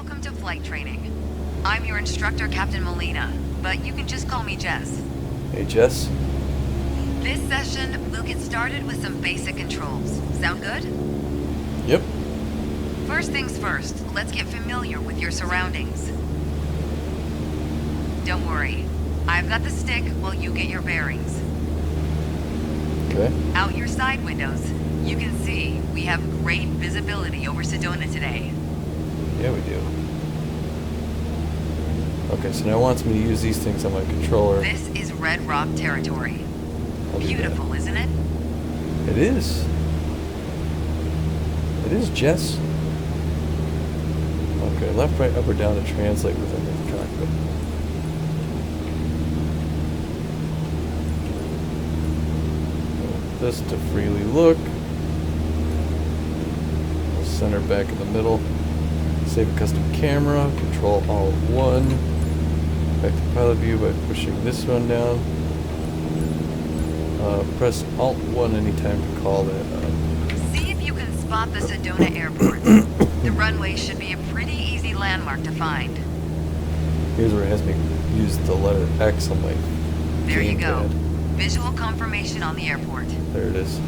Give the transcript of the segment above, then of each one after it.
Welcome to flight training. I'm your instructor, Captain Molina, but you can just call me Jess. Hey, Jess. This session, we'll get started with some basic controls. Sound good? Yep. First things first, let's get familiar with your surroundings. Don't worry, I've got the stick while you get your bearings. Okay. Out your side windows, you can see we have great visibility over Sedona today. Yeah, we do. Okay, so now it wants me to use these things on my controller. This is Red Rock territory. I'll do that. Beautiful, isn't it? It is. It is, Jess. Okay, left, right, up, or down to translate within the cockpit. This to freely look. We'll center back in the middle. Save a custom camera. Control Alt-1. Back to pilot view by pushing this one down. Press Alt-1 anytime to call that up. See if you can spot the Sedona airport. The runway should be a pretty easy landmark to find. Here's where it has me use the letter X on my There you gamepad. go. Visual confirmation on the airport. There it is.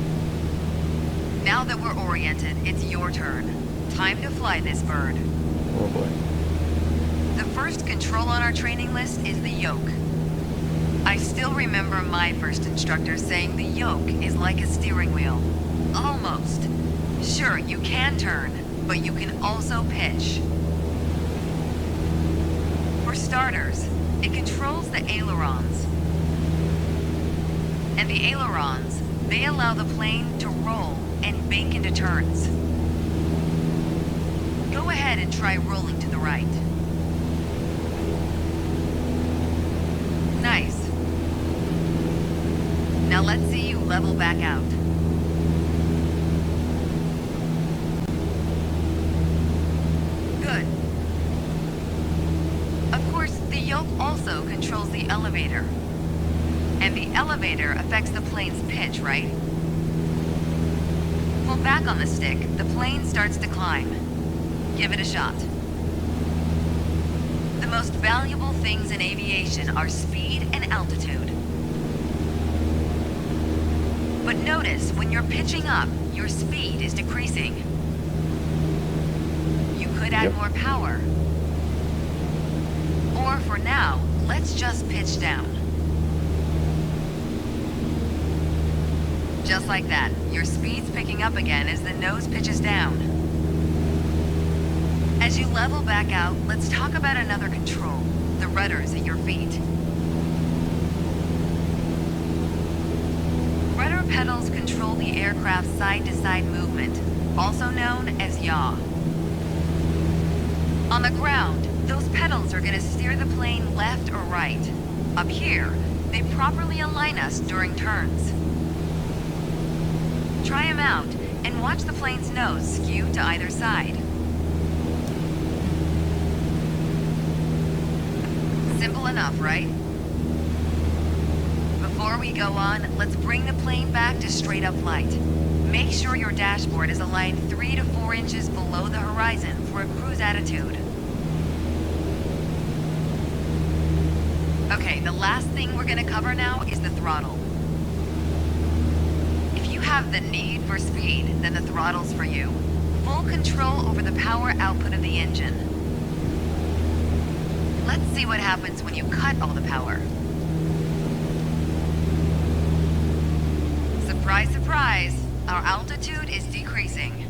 Now that we're oriented, it's your turn. Time to fly this bird. Oh boy. The first control on our training list is the yoke. I still remember my first instructor saying the yoke is like a steering wheel. Almost. Sure, you can turn, but you can also pitch. For starters, it controls the ailerons. And the ailerons, they allow the plane to roll and bank into turns. Go ahead and try rolling to the right. Nice. Now let's see you level back out. Good. Of course, the yoke also controls the elevator. And the elevator affects the plane's pitch, right? Pull back on the stick, the plane starts to climb. Give it a shot. The most valuable things in aviation are speed and altitude. But notice, when you're pitching up, your speed is decreasing. You could add more power. Or for now, let's just pitch down. Just like that, your speed's picking up again as the nose pitches down. As you level back out, let's talk about another control, the rudders at your feet. Rudder pedals control the aircraft's side-to-side movement, also known as yaw. On the ground, those pedals are going to steer the plane left or right. Up here, they properly align us during turns. Try them out, and watch the plane's nose skew to either side. Simple enough, right? Before we go on, let's bring the plane back to straight-up flight. Make sure your dashboard is aligned 3 to 4 inches below the horizon for a cruise attitude. Okay, the last thing we're gonna cover now is the throttle. If you have the need for speed, then the throttle's for you. Full control over the power output of the engine. Let's see what happens when you cut all the power. Surprise, surprise, our altitude is decreasing.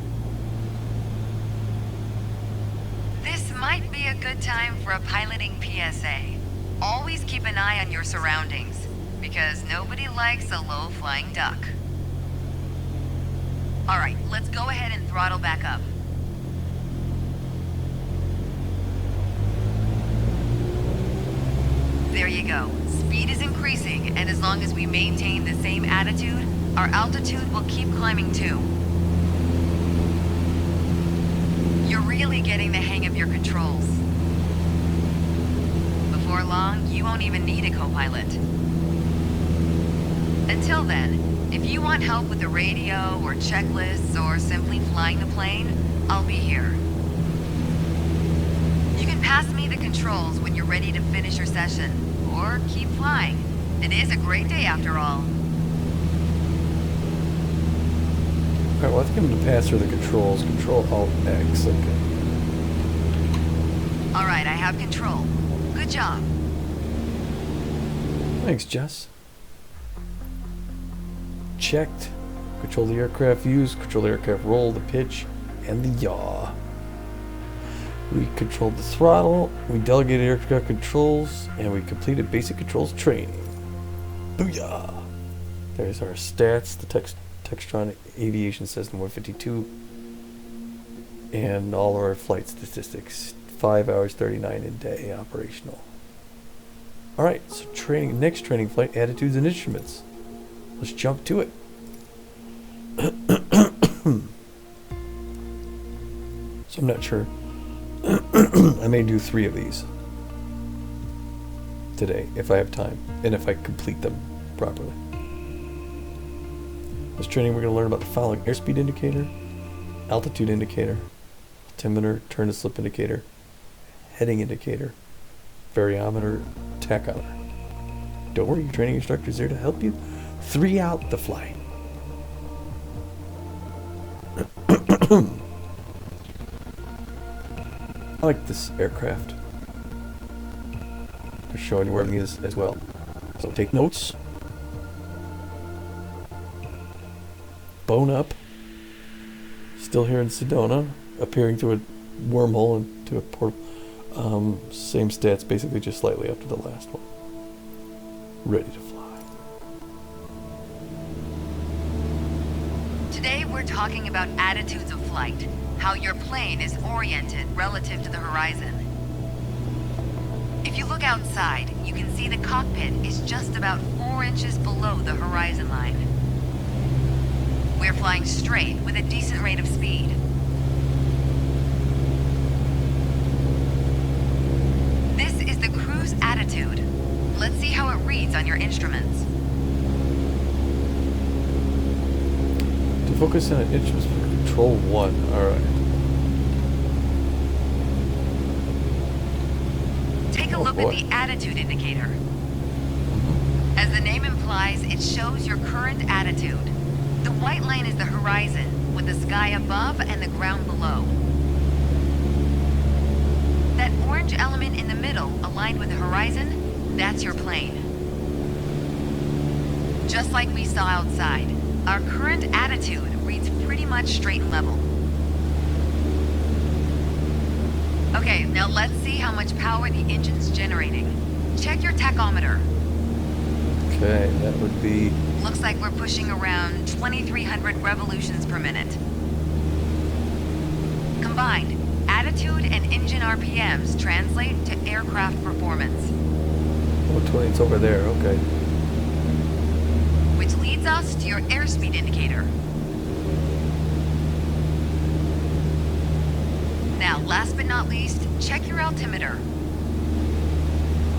This might be a good time for a piloting PSA. Always keep an eye on your surroundings, because nobody likes a low-flying duck. All right, let's go ahead and throttle back up. There you go. Speed is increasing, and as long as we maintain the same attitude, our altitude will keep climbing too. You're really getting the hang of your controls. Before long, you won't even need a co-pilot. Until then, if you want help with the radio or checklists or simply flying the plane, I'll be here. Pass me the controls when you're ready to finish your session, or keep flying. It is a great day after all. Alright, well, I think I'm going to pass her the controls. Control Alt X, okay. Alright, I have control. Good job. Thanks, Jess. Checked. Control the aircraft views, control the aircraft roll, the pitch, and the yaw. We controlled the throttle, we delegated aircraft controls, and we completed basic controls training. Booyah! There's our stats, the Textron Aviation System 152, and all of our flight statistics. 5 hours 39 a day operational. Alright, so training, next training flight, attitudes and instruments. Let's jump to it. So I'm not sure. I may do 3 of these today if I have time and if I complete them properly. This training we're going to learn about the following: airspeed indicator, altitude indicator, altimeter, turn to slip indicator, heading indicator, variometer, tachometer. Don't worry, your training instructor is there to help you 3 out the flight. I like this aircraft. They're showing you where everything is as well. So take notes. Bone up. Still here in Sedona, appearing through a wormhole into a portal. Same stats, basically just slightly up to the last one. Ready to fly. Today we're talking about attitudes of flight, how your plane is oriented relative to the horizon. If you look outside, you can see the cockpit is just about 4 inches below the horizon line. We're flying straight with a decent rate of speed. This is the cruise attitude. Let's see how it reads on your instruments. To focus on instruments, control 1. Alright. Take a look at the attitude indicator. As the name implies, it shows your current attitude. The white line is the horizon, with the sky above and the ground below. That orange element in the middle, aligned with the horizon, that's your plane. Just like we saw outside, our current attitude reads pretty much straight and level. Okay, now let's see how much power the engine's generating. Check your tachometer. Okay, that would be... Looks like we're pushing around 2,300 revolutions per minute. Combined, attitude and engine RPMs translate to aircraft performance. Oh, 20, it's over there, okay. Which leads us to your airspeed indicator. Now, last but not least, check your altimeter.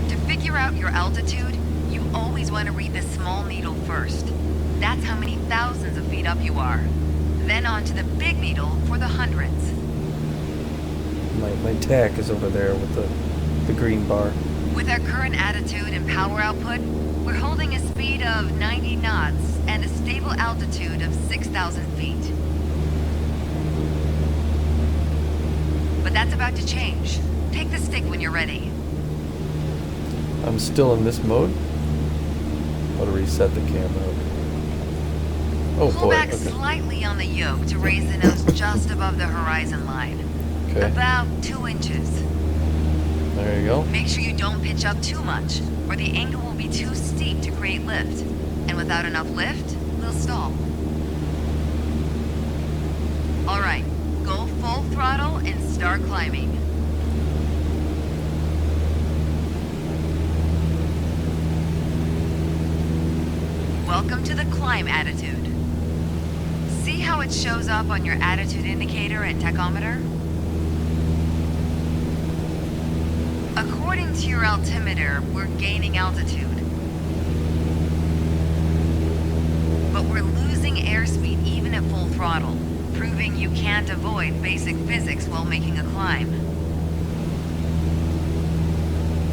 To figure out your altitude, you always want to read the small needle first. That's how many thousands of feet up you are. Then on to the big needle for the hundreds. My tack is over there with the green bar. With our current attitude and power output, we're holding a speed of 90 knots and a stable altitude of 6,000 feet. But that's about to change. Take the stick when you're ready. I'm still in this mode. How to reset the camera. Oh Pull boy, back okay. slightly on the yoke to raise the nose just above the horizon line. Okay, About 2 inches. there you go. Make sure you don't pitch up too much, or the angle will be too steep to create lift. And without enough lift, we'll stall. Alright, go full throttle and start climbing. Welcome to the climb attitude. See how it shows up on your attitude indicator and tachometer? According to your altimeter, we're gaining altitude. But we're losing airspeed even at full throttle, proving you can't avoid basic physics while making a climb.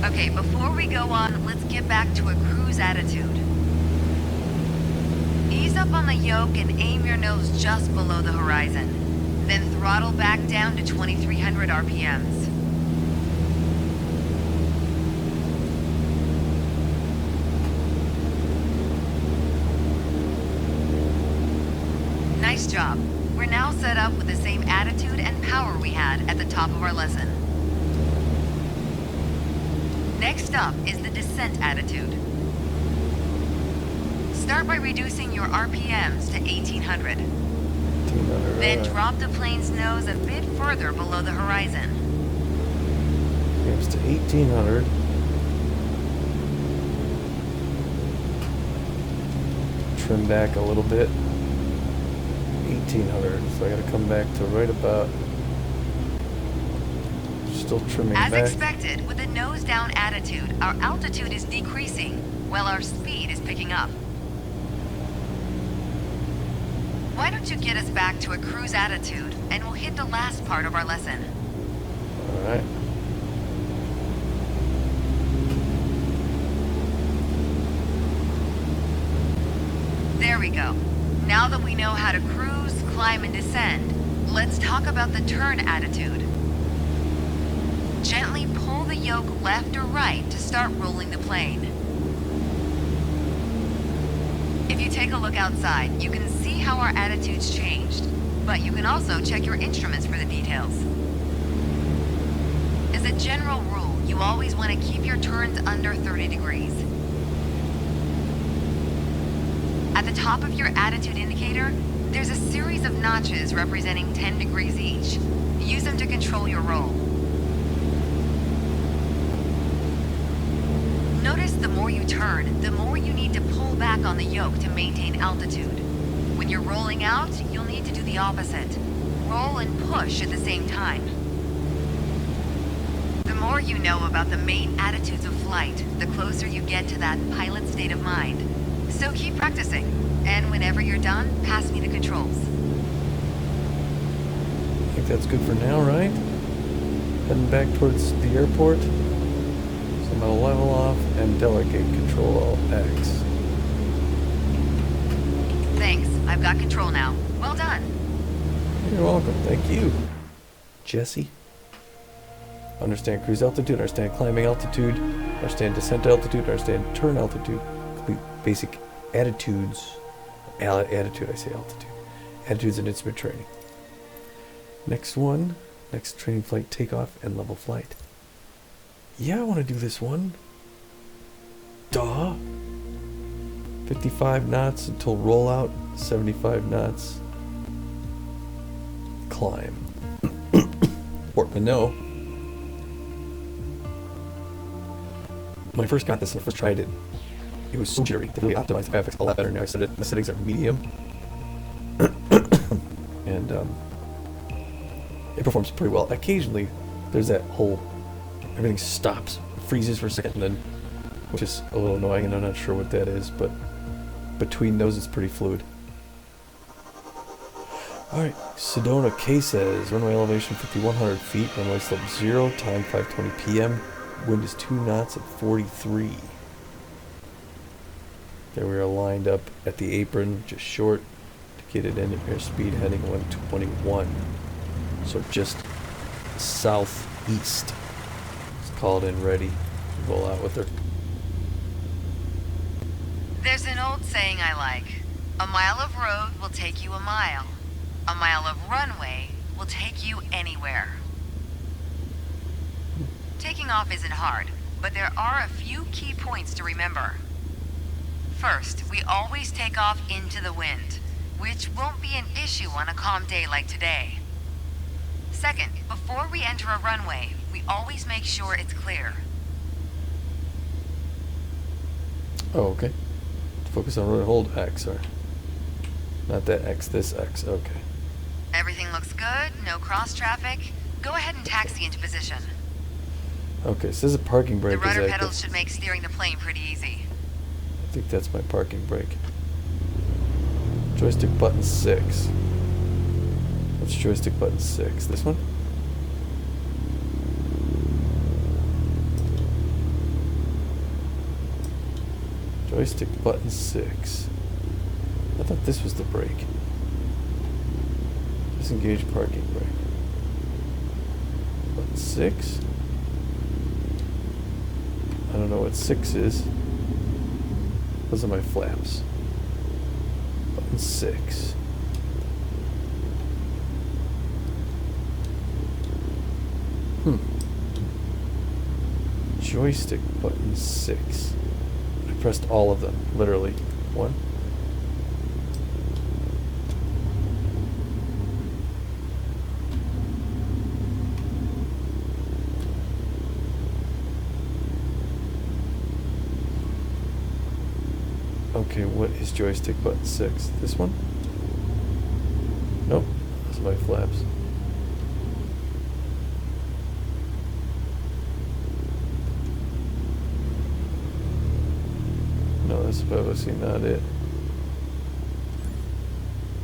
Okay, before we go on, let's get back to a cruise attitude. Ease up on the yoke and aim your nose just below the horizon. Then throttle back down to 2300 RPMs. Nice job. We're now set up with the same attitude and power we had at the top of our lesson. Next up is the descent attitude. Start by reducing your RPMs to 1800. Then drop the plane's nose a bit further below the horizon. RPMs to 1800. Trim back a little bit. 1800, so I gotta come back to right about, still trimming back. As expected, with a nose down attitude, our altitude is decreasing, while our speed is picking up. Why don't you get us back to a cruise attitude, and we'll hit the last part of our lesson. Alright. There we go. Now that we know how to cruise, climb, and descend, let's talk about the turn attitude. Gently pull the yoke left or right to start rolling the plane. If you take a look outside, you can see how our attitude's changed, but you can also check your instruments for the details. As a general rule, you always want to keep your turns under 30 degrees. At the top of your attitude indicator, there's a series of notches representing 10 degrees each. Use them to control your roll. Notice the more you turn, the more you need to pull back on the yoke to maintain altitude. When you're rolling out, you'll need to do the opposite. Roll and push at the same time. The more you know about the main attitudes of flight, the closer you get to that pilot state of mind. So keep practicing, and whenever you're done, pass me the controls. I think that's good for now, right? Heading back towards the airport. So I'm gonna level off and delegate control Alt X. Thanks, I've got control now. Well done. You're welcome, thank you, Jesse. Understand cruise altitude, understand climbing altitude, understand descent altitude, understand turn altitude. Complete basic attitudes. Attitude, I say altitude. Attitudes and instrument training. Next one. Next training flight, takeoff and level flight. Yeah, I want to do this one. Duh. 55 knots until rollout. 75 knots. Climb. Important to know. When I first got this and I first tried it, it was so jittery. They really optimized the graphics a lot better now. I set it, the settings are medium. And it performs pretty well. Occasionally, there's that whole, everything stops, freezes for a second, and then, which is a little annoying, and I'm not sure what that is, but between those, it's pretty fluid. Alright, Sedona K says, runway elevation 5,100 feet, runway slope 0, time 5:20 p.m., wind is 2 knots at 43. There we are lined up at the apron, just short, to get it in at airspeed heading 121. So just southeast. Let's call it in ready. Roll out with her. There's an old saying I like. A mile of road will take you a mile. A mile of runway will take you anywhere. Taking off isn't hard, but there are a few key points to remember. First, we always take off into the wind, which won't be an issue on a calm day like today. Second, before we enter a runway, we always make sure it's clear. Oh, okay. Focus on road and hold X, or not that X, this X, okay. Everything looks good, no cross traffic. Go ahead and taxi into position. Okay, so this is a parking brake. The rudder pedals should make steering the plane pretty easy. I think that's my parking brake. Joystick button 6. What's joystick button 6? This one? Joystick button 6. I thought this was the brake. Disengaged parking brake. Button 6. I don't know what 6 is. Those are my flaps. Button 6. Joystick button 6. I pressed all of them, literally. 1. Okay, what is joystick button 6? This one? Nope. Those are my flaps. No, that's obviously not it.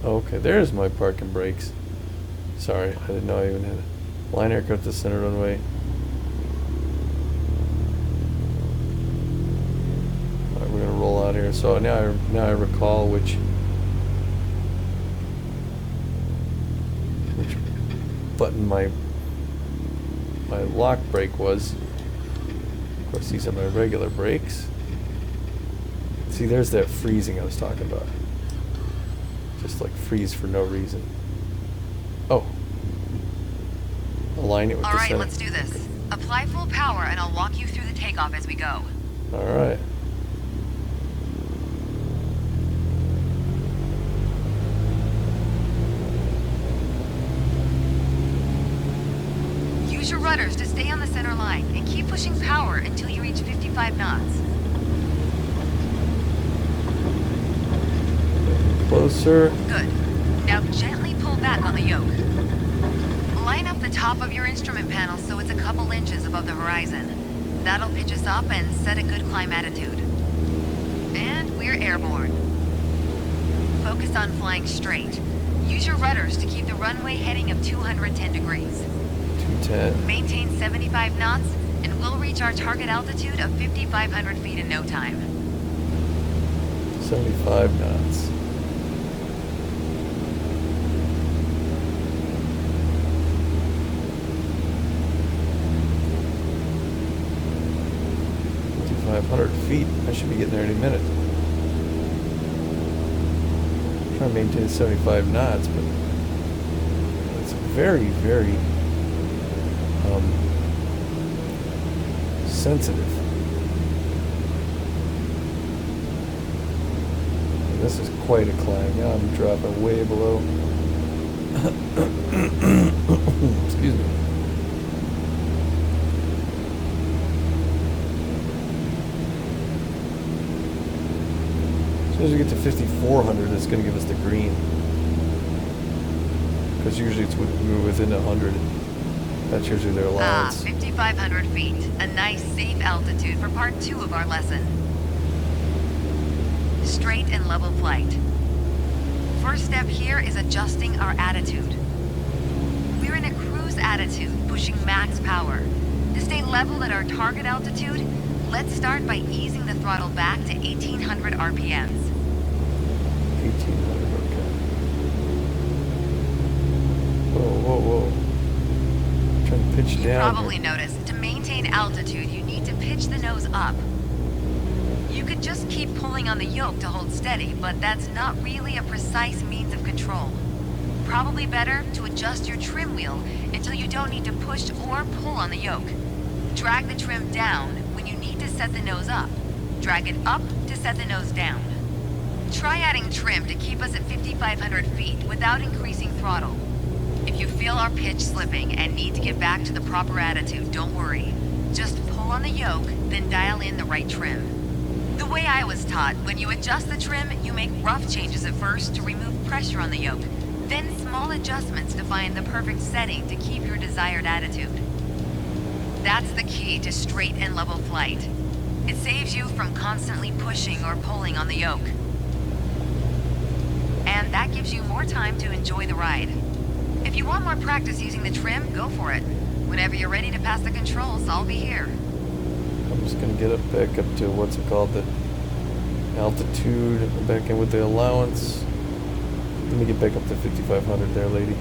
Okay, there's my parking brakes. Sorry, I didn't know I even had a line aircraft to center runway. Alright, we're gonna roll out here. So now I recall which button my lock brake was. Of course, these are my regular brakes. See, there's that freezing I was talking about. Just like freeze for no reason. Oh. Align it with the center. Alright, let's do this. Apply full power and I'll walk you through the takeoff as we go. Alright. Use your rudders to stay on the center line and keep pushing power until you reach 55 knots. Closer. Good. Now gently pull back on the yoke. Line up the top of your instrument panel so it's a couple inches above the horizon. That'll pitch us up and set a good climb attitude. And we're airborne. Focus on flying straight. Use your rudders to keep the runway heading of 210 degrees. 210. Maintain 75 knots and we'll reach our target altitude of 5,500 feet in no time. 75 knots. Feet. I should be getting there any minute. I'm trying to maintain 75 knots, but it's very, very sensitive. And this is quite a climb. Now I'm dropping way below. Excuse me. As soon as we get to 5,400, it's going to give us the green. Because usually we're within 100. That's usually their allowance. 5,500 feet. A nice, safe altitude for part 2 of our lesson. Straight and level flight. First step here is adjusting our attitude. We're in a cruise attitude, pushing max power. To stay level at our target altitude, let's start by easing the throttle back to 1,800 RPMs. 1,800, okay. Whoa. Trying to pitch down. You probably noticed, to maintain altitude, you need to pitch the nose up. You could just keep pulling on the yoke to hold steady, but that's not really a precise means of control. Probably better to adjust your trim wheel until you don't need to push or pull on the yoke. Drag the trim down when you need to set the nose up. Drag it up to set the nose down. Try adding trim to keep us at 5,500 feet without increasing throttle. If you feel our pitch slipping and need to get back to the proper attitude, don't worry. Just pull on the yoke, then dial in the right trim. The way I was taught, when you adjust the trim, you make rough changes at first to remove pressure on the yoke, then small adjustments to find the perfect setting to keep your desired attitude. That's the key to straight and level flight. It saves you from constantly pushing or pulling on the yoke. And that gives you more time to enjoy the ride. If you want more practice using the trim, go for it. Whenever you're ready to pass the controls, I'll be here. I'm just going to get back up to what's it called? The Altitude, back in with the allowance. Let me get back up to 5,500 there, lady.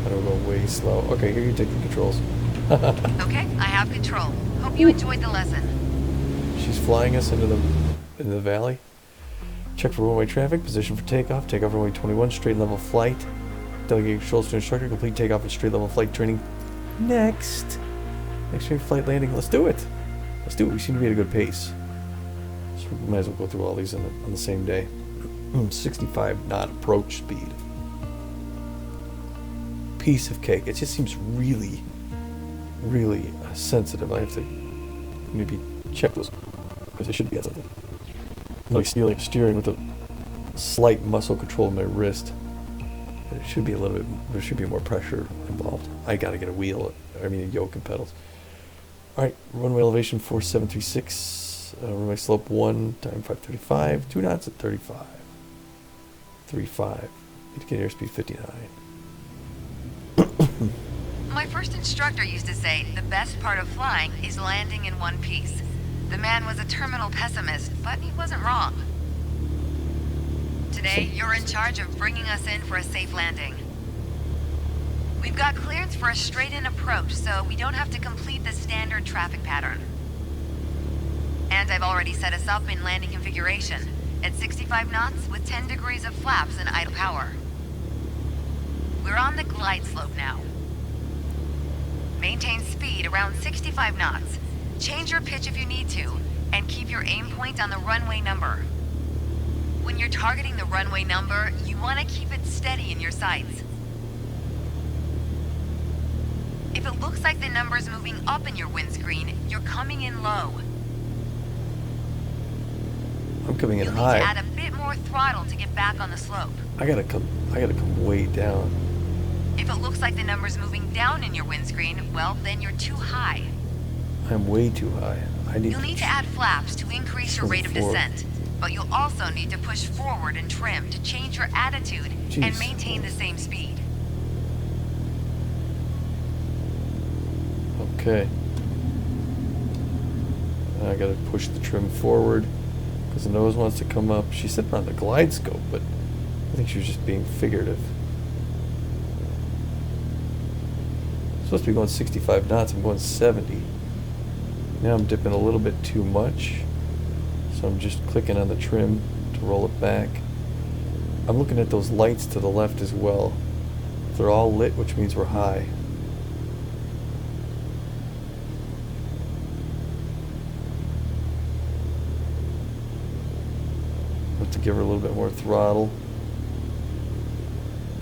I don't go way slow. Okay, here you take the controls. Okay, I have control. Hope you enjoyed the lesson. She's flying us into the valley. Check for runway traffic, position for takeoff. Takeoff runway 21, straight level flight. Delegate controls to instructor, complete takeoff and straight level flight training. Next rate flight landing. Let's do it. Let's do it. We seem to be at a good pace. So we might as well go through all these on the same day. 65 knot approach speed. Piece of cake. It just seems really, really sensitive. I have to maybe check this because it should be at something. Like steering with a slight muscle control of my wrist. It should be a little bit. There should be more pressure involved. I gotta get a wheel. I mean a yoke and pedals. All right, runway elevation 4736. Runway slope 1, time 535. 2 knots at 35. 35. Need to get airspeed 59. My first instructor used to say the best part of flying is landing in one piece. The man was a terminal pessimist, but he wasn't wrong. Today, you're in charge of bringing us in for a safe landing. We've got clearance for a straight-in approach, so we don't have to complete the standard traffic pattern. And I've already set us up in landing configuration at 65 knots with 10 degrees of flaps and idle power. We're on the glide slope now. Maintain speed around 65 knots. Change your pitch if you need to, and keep your aim point on the runway number. When you're targeting the runway number, you want to keep it steady in your sights. If it looks like the number's moving up in your windscreen, you're coming in low. I'm coming in You'll high. need to add a bit more throttle to get back on the slope. I gotta come way down. If it looks like the number's moving down in your windscreen, well, then you're too high. I'm way too high. You'll need to add flaps to increase your rate of forward. descent, but you'll also need to push forward and trim to change your attitude and Jeez. maintain the same speed. Okay. Now I gotta push the trim forward because the nose wants to come up. She said on the glide scope, but I think she was just being figurative. Supposed to be going 65 knots. I'm going 70. Now I'm dipping a little bit too much, so I'm just clicking on the trim to roll it back. I'm looking at those lights to the left as well. They're all lit, which means we're high. Have to give her a little bit more throttle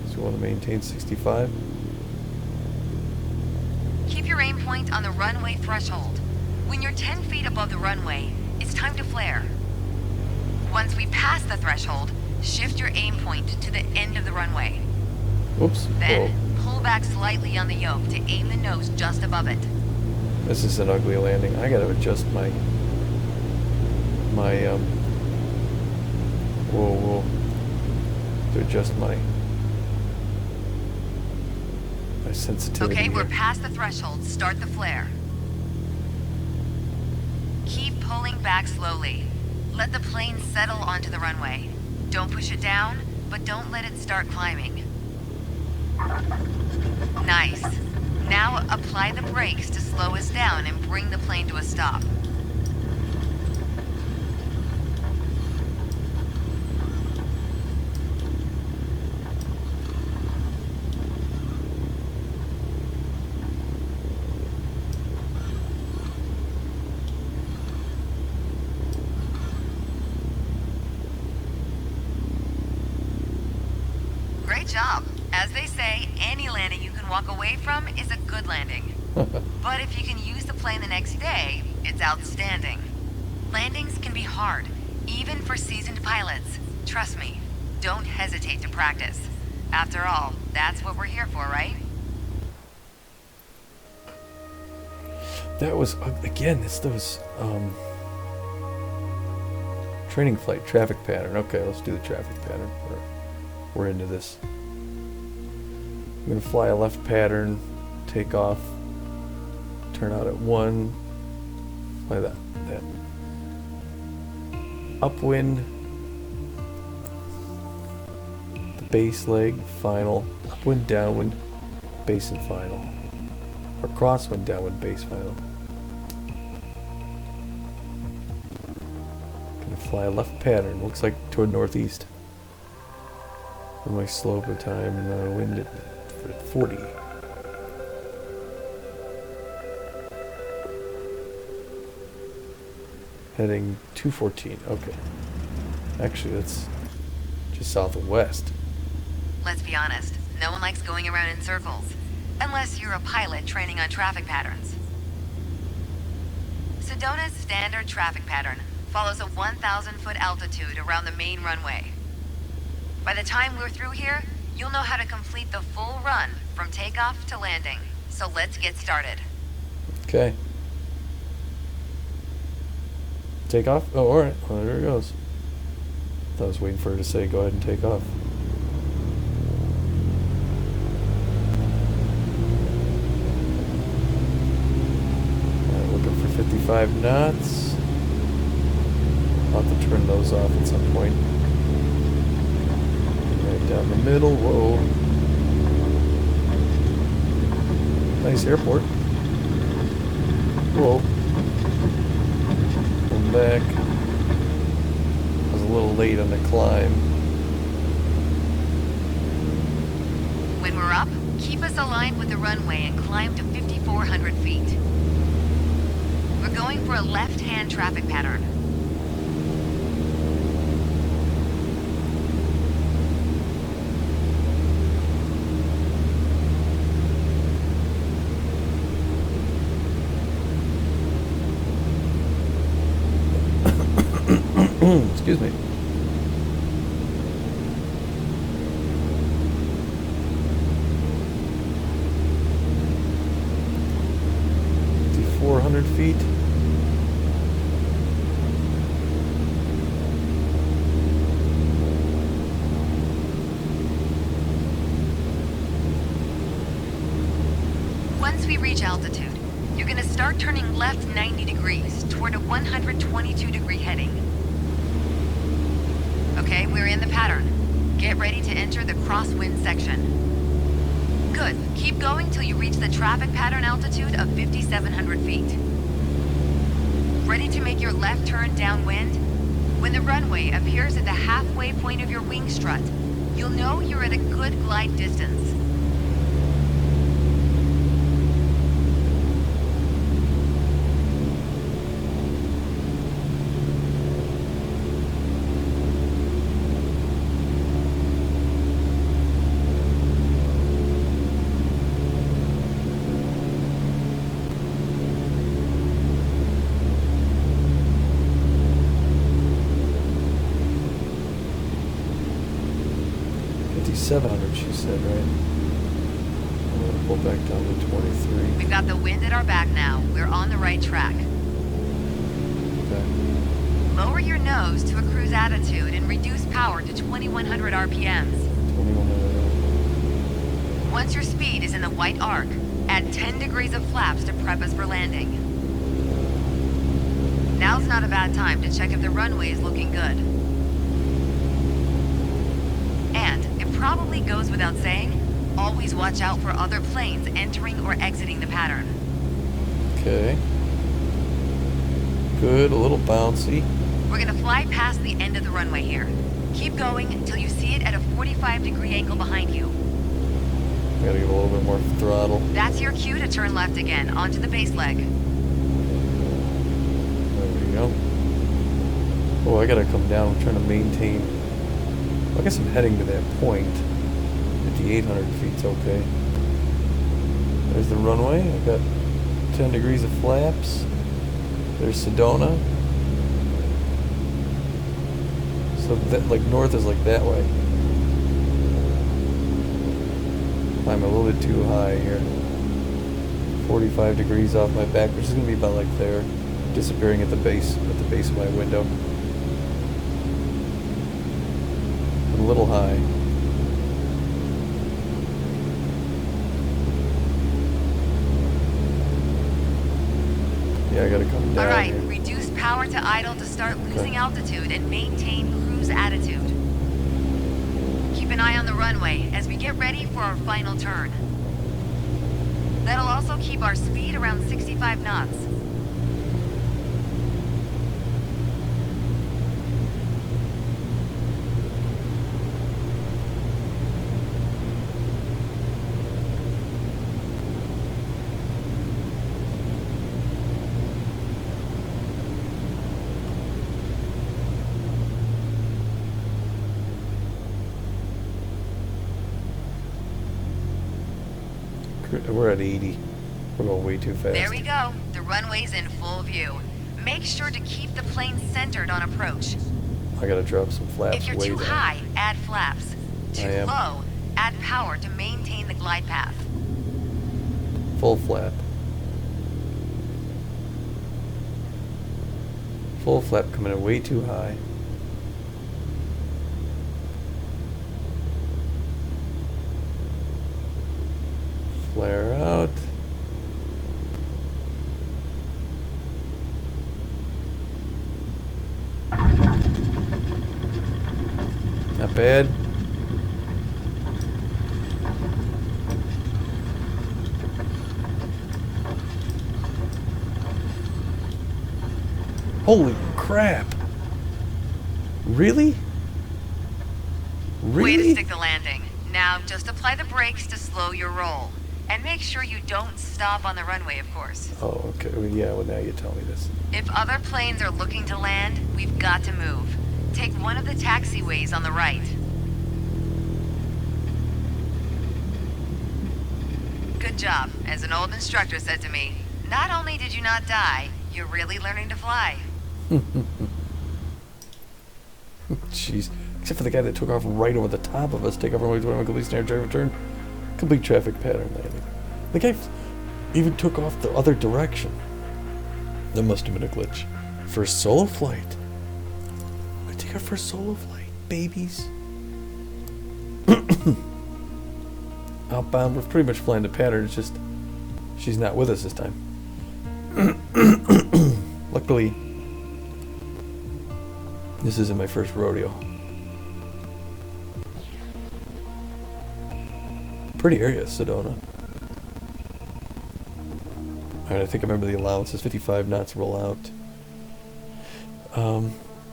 because we want to maintain 65. Keep your aim point on the runway threshold. When you're 10 feet above the runway, it's time to flare. Once we pass the threshold, shift your aim point to the end of the runway. Whoops. Then, Whoa. pull back slightly on the yoke to aim the nose just above it. This is an ugly landing. I gotta adjust my whoa. To adjust my sensitivity. Okay, we're here. past the threshold. Start the flare. Keep pulling back slowly. Let the plane settle onto the runway. Don't push it down, but don't let it start climbing. Nice. Now apply the brakes to slow us down and bring the plane to a stop. Great job. As they say, any landing you can walk away from is a good landing. But if you can use the plane the next day, it's outstanding. Landings can be hard, even for seasoned pilots. Trust me, don't hesitate to practice. After all, that's what we're here for, right? That was, again, it's those training flight traffic pattern. Okay, let's do the traffic pattern. We're into this. I'm going to fly a left pattern, take off, turn out at 1, Like that. Upwind. The base leg, final. Upwind, downwind, base and final. Or crosswind, downwind, base, final. Gonna fly left pattern. Looks like toward northeast. Runway slope of time, wind at 40. Heading 214. Okay. Actually, that's just south of west. Let's be honest, no one likes going around in circles. Unless you're a pilot training on traffic patterns. Sedona's standard traffic pattern follows a 1,000-foot altitude around the main runway. By the time we're through here, you'll know how to complete the full run from takeoff to landing. So let's get started. Okay. Take off? Oh, alright. Well, there it goes. I was waiting for her to say go ahead and take off. Alright, looking for 55 knots. I'll have to turn those off at some point. Right down the middle. Whoa. Nice airport. Whoa. Back. I was a little late on the climb. When we're up, keep us aligned with the runway and climb to 5,400 feet. We're going for a left-hand traffic pattern. Excuse me. To 400 feet. Once we reach altitude, you're gonna start turning left 90 degrees toward a 122-degree heading. Okay, we're in the pattern. Get ready to enter the crosswind section. Good. Keep going till you reach the traffic pattern altitude of 5,700 feet. Ready to make your left turn downwind? When the runway appears at the halfway point of your wing strut, you'll know you're at a good glide distance. $700, she said, right? I'm going to pull back down to 23. We've got the wind at our back now. We're on the right track. Okay. Lower your nose to a cruise attitude and reduce power to 2,100 RPMs. 2100. Once your speed is in the white arc, add 10 degrees of flaps to prep us for landing. Now's not a bad time to check if the runway is looking good. And it probably goes without saying, always watch out for other planes entering or exiting the pattern. Okay. Good, a little bouncy. We're gonna fly past the end of the runway here. Keep going until you see it at a 45-degree angle behind you. Gotta give a little bit more throttle. That's your cue to turn left again, onto the base leg. There we go. Oh, I gotta come down. I'm trying to maintain. I guess I'm heading to that point. 5,800 feet's okay. There's the runway. I've got 10 degrees of flaps. There's Sedona. So that, like, north is like that way. I'm a little bit too high here. 45 degrees off my back, which is gonna be about like there, disappearing at the base of my window. I'm a little high. Yeah, I gotta come down Alright, here. reduce power to idle to start losing altitude and maintain cruise attitude. Keep an eye on the runway as we get ready for our final turn. That'll also keep our speed around 65 knots. We're at 80. We're going way too fast. There we go. The runway's in full view. Make sure to keep the plane centered on approach. I gotta drop some flaps If you're way too down. high, add flaps. Too am. low, add power to maintain the glide path. Full flap. Full flap coming in way too high. Flare out. Not bad. Holy crap. Really? Way to Really? stick the landing. Now just apply the brakes to slow your roll. And make sure you don't stop on the runway, of course. Oh, okay. Well, yeah, well, now you tell me this. If other planes are looking to land, we've got to move. Take one of the taxiways on the right. Good job. As an old instructor said to me, not only did you not die, you're really learning to fly. Jeez. Except for the guy that took off right over the top of us. Take off runway 21, complete snare drive return. Complete traffic pattern landing. The guy even took off the other direction. That must have been a glitch. For a solo flight. I take her for a solo flight, babies. Outbound, we're pretty much flying the pattern. It's just she's not with us this time. Luckily, this isn't my first rodeo. Pretty area, Sedona. Alright, I think I remember the allowances. 55 knots roll out.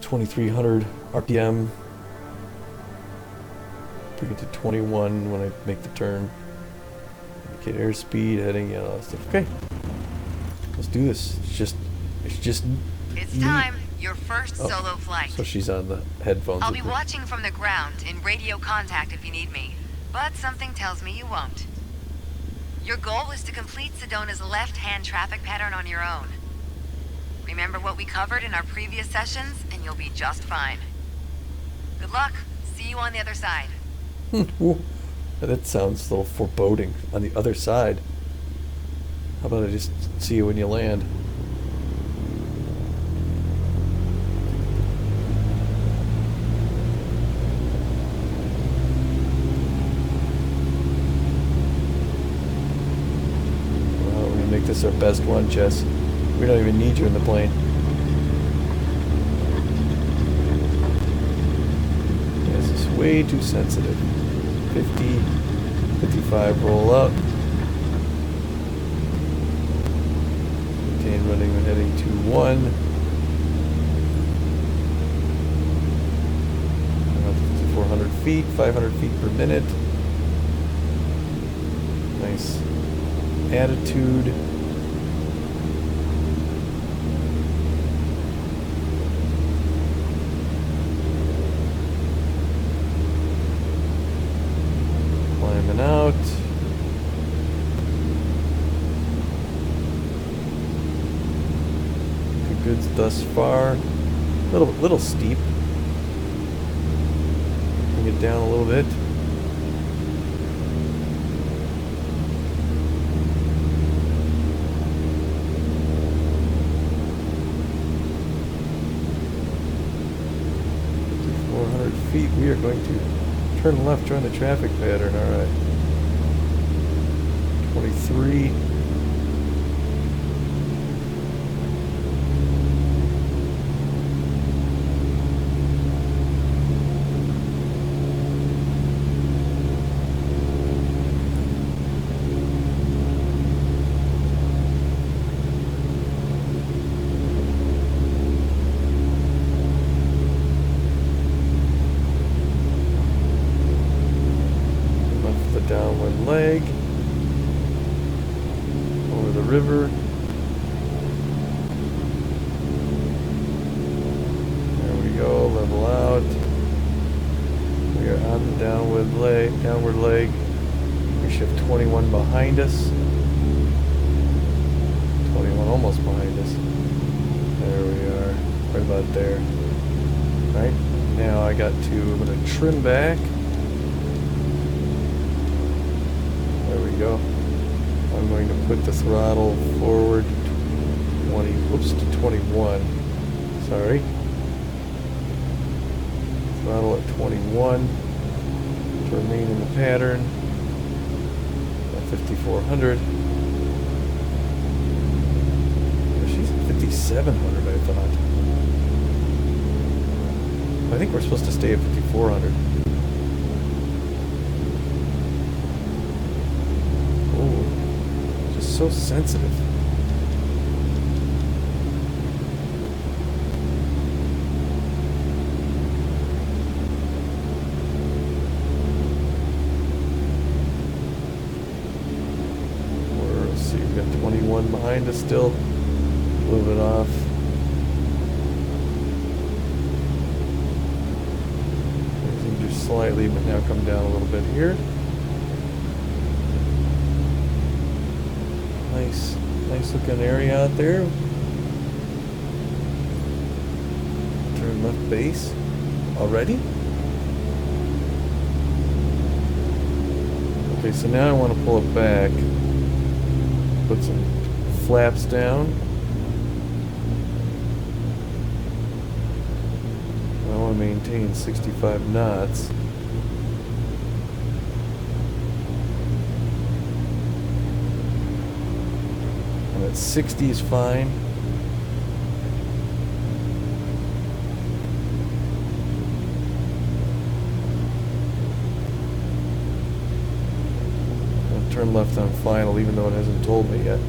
2300 RPM. Bring it to 21 when I make the turn. Indicate airspeed, heading, all that stuff. Okay. Let's do this. It's just It's me. time. Your first Oh, solo flight. So she's on the headphones. I'll with be me. watching from the ground in radio contact if you need me, but something tells me you won't. Your goal is to complete Sedona's left-hand traffic pattern on your own. Remember what we covered in our previous sessions, and you'll be just fine. Good luck. See you on the other side. Ooh, that sounds a little foreboding. On the other side. How about I just see you when you land? Well, we're gonna make this our best one, Jess. We don't even need you in the plane. This is way too sensitive. 50, 55, roll up. Maintain running when heading to 1. About 400 feet, 500 feet per minute. Nice attitude. Climbing out. Good thus far. Little steep. Bring it down a little bit. Feet, we are going to turn left, join the traffic pattern. All right. 23. leg. Over the river. There we go, level out. We are on the downward leg. We shift 21 behind us. 21 almost behind us. There we are, right about there. Right, now I'm gonna trim back. There we go. I'm going to put the throttle forward to 21. Sorry. Throttle at 21 to remain in the pattern at 5400. She's at 5700, I thought. I think we're supposed to stay at 5400. Oh, just so sensitive. Let's see, we've got 21 behind us still. A little bit off. Slightly, but now come down a little bit here. Nice looking area out there. Turn left base already. Okay, so now I want to pull it back. Put some flaps down. I want to maintain 65 knots. And at 60 is fine. I'll turn left on final, even though it hasn't told me yet.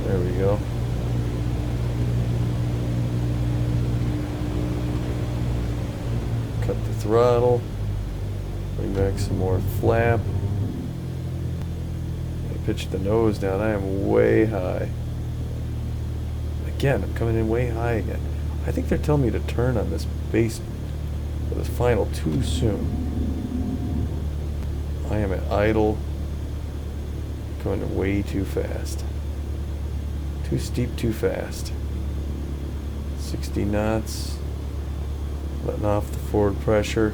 There we go. Cut the throttle. Bring back some more flap. I pitch the nose down. I am way high. Again, I'm coming in way high again. I think they're telling me to turn on this base for this final too soon. I am at idle. Going way too fast. Too steep, too fast. 60 knots. Letting off the forward pressure.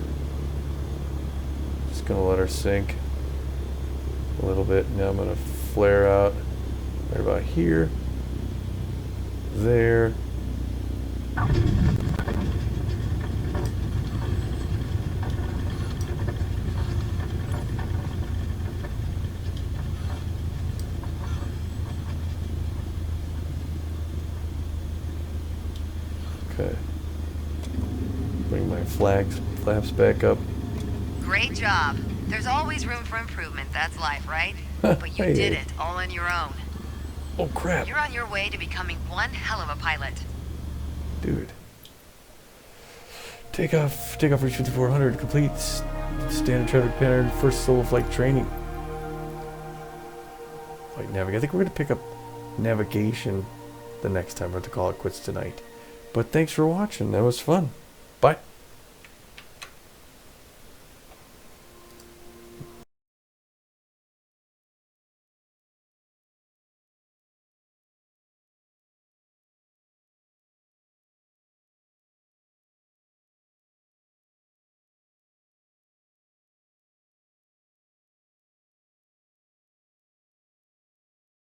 Just gonna let her sink a little bit. Now I'm gonna flare out right about here. There. Okay. Bring my flaps back up. Great job. There's always room for improvement. That's life, right? But you did it all on your own. Oh crap. You're on your way to becoming one hell of a pilot. Dude. Takeoff reach 5400. Complete standard traffic pattern. First solo flight training. Flight navigation. I think we're going to pick up navigation the next time. We're going to call it quits tonight. But thanks for watching. That was fun.